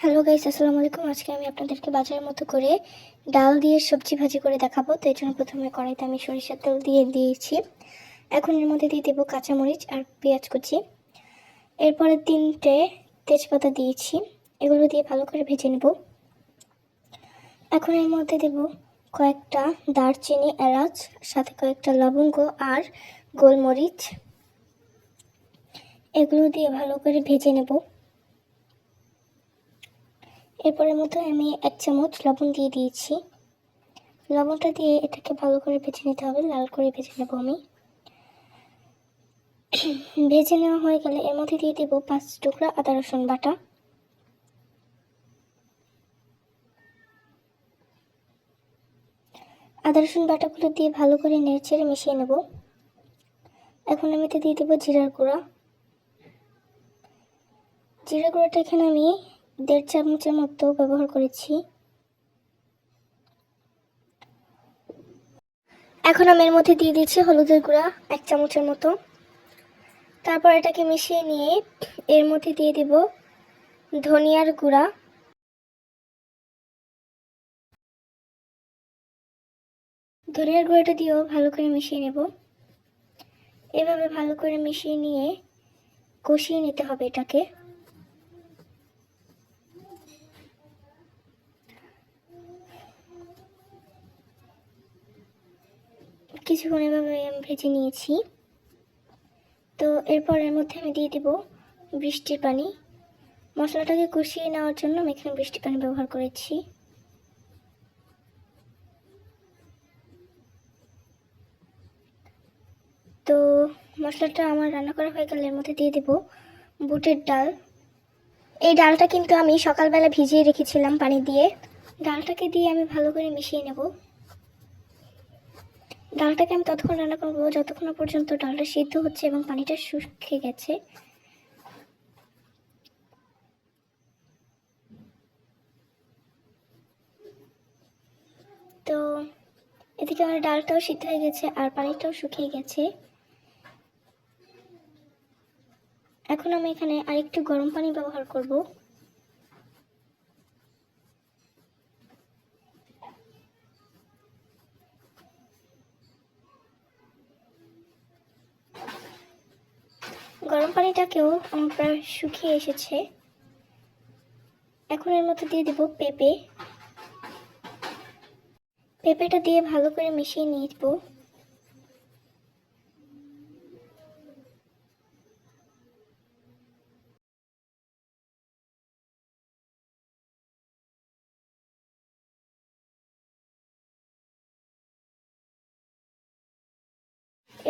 Hello guys, আসসালামু আলাইকুম। আজকে আমি আপনাদেরকে বাজারের মতো করে ডাল দিয়ে সবজি ভাজি করে দেখাবো। তো এর জন্য প্রথমে কড়াইতে আমি সরিষার তেল দিয়ে দিয়েছি। এখন এর মধ্যে দিয়ে দেবো কাঁচামরিচ আর পেঁয়াজ কুচি। এরপরে 3টে তেজপাতা দিয়েছি, এগুলো দিয়ে ভালো করে ভেজে নেব। এখন এর মধ্যে দেব কয়েকটা দারচিনি, এলাচ, সাথে কয়েকটা লবঙ্গ আর গোলমরিচ। এগুলো দিয়ে ভালো করে ভেজে নেব। এরপরের মধ্যে আমি 1 চামচ লবণ দিয়ে দিয়েছি। লবণটা দিয়ে এটাকে ভালো করে ভেজে নিতে হবে, লাল করে ভেজে নেব আমি। ভেজে নেওয়া হয়ে গেলে এর মধ্যে দিয়ে দেবো 5 টুকরা আদা রসুন বাটা। আদা রসুন বাটাগুলো দিয়ে ভালো করে নেড়েচেড়ে মিশিয়ে নেব। এখন আমি এতে দিয়ে দেবো জিরার গুঁড়া। জিরা গুঁড়াটা এখানে আমি 1.5 চামচের মতো ব্যবহার করেছি। এখন আমি এর মধ্যে দিয়ে দিচ্ছি হলুদের গুঁড়া 1 চামচের মতো। তারপর এটাকে মিশিয়ে নিয়ে এর মধ্যে দিয়ে দেব ধনিয়ার গুঁড়া। ধনিয়ার গুঁড়াটা দিয়েও ভালো করে মিশিয়ে নেব। এভাবে ভালো করে মিশিয়ে নিয়ে কষিয়ে নিতে হবে এটাকে। কিছুক্ষণ এভাবে আমি ভেজে নিয়েছি। তো এরপর এর মধ্যে আমি দিয়ে দেব বৃষ্টির পানি। মশলাটাকে কষিয়ে নেওয়ার জন্য আমি এখানে বৃষ্টির পানি ব্যবহার করেছি। তো মশলাটা আমার রান্না করা হয়ে গেলে এর মধ্যে দিয়ে দেব বুটের ডাল। এই ডালটা কিন্তু আমি সকালবেলা ভিজিয়ে রেখেছিলাম পানি দিয়ে। ডালটাকে দিয়ে আমি ভালো করে মিশিয়ে নেব। ডালটাকে আমি ততক্ষণ রান্না করবো যতক্ষণ না পর্যন্ত ডালটা সিদ্ধ হচ্ছে এবং পানিটা শুকিয়ে গেছে। তো এদিকে আমার ডালটাও সিদ্ধ হয়ে গেছে আর পানিটাও শুকিয়ে গেছে। এখন আমি এখানে আরেকটু গরম পানি ব্যবহার করব। গরম পানিটাকেও আমার প্রায় শুকিয়ে এসেছে। এখন এর মধ্যে দিয়ে দেব পেঁপে। পেঁপেটা দিয়ে ভালো করে মিশিয়ে নিয়ে দেব।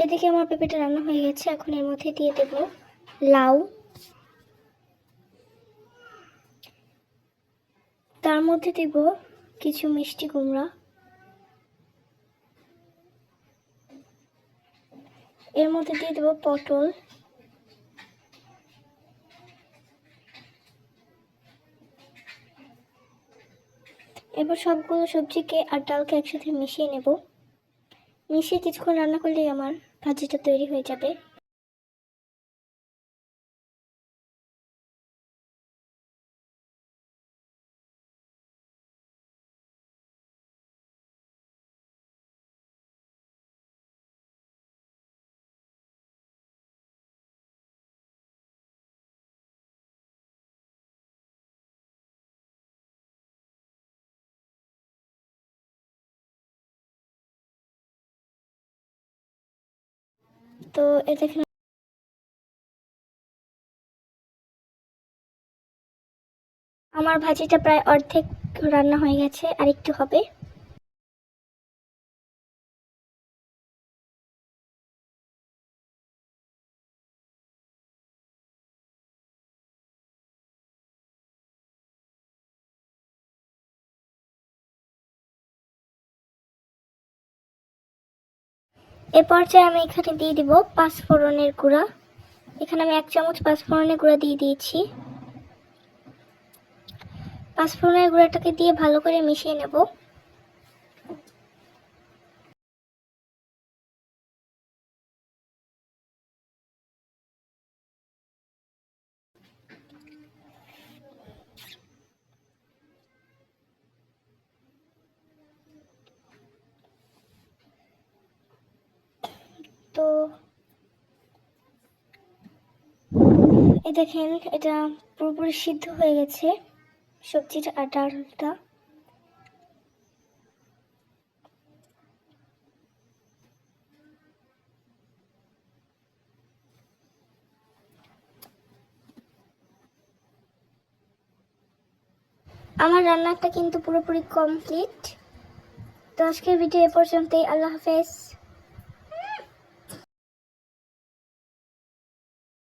এদিকে আমার পেঁপেটা রান্না হয়ে গেছে। এখন এর মধ্যে দিয়ে দেব লাউ। তার মধ্যে দেব কিছু মিষ্টি কুমড়া। এর মধ্যে দিয়ে দেব পটল। এবার সবগুলো সবজিকে আর ডালকে একসাথে মিশিয়ে নেব। মিশিয়ে কিছুক্ষণ রান্না করলেই আমার ভাজিটা তৈরি হয়ে যাবে। তো এ দেখেন আমার ভাজিটা প্রায় অর্ধেক রান্না হয়ে গেছে, আর একটু হবে। এ পর্যায়ে আমি এখানে দিয়ে দিব পাঁচফোড়নের গুঁড়া। এখানে আমি 1 চামচ পাঁচফোড়নের গুঁড়া দিয়ে দিয়েছি। পাঁচফোড়নের গুঁড়াটাকে দিয়ে ভালো করে মিশিয়ে নেব। এই দেখেন এটা পুরোপুরি সিদ্ধ হয়ে গেছে সবজিটা আর ডালটা। আমার রান্নাটা কিন্তু পুরোপুরি কমপ্লিট। তো আজকের ভিডিও এ পর্যন্তই। আল্লাহ হাফেজ।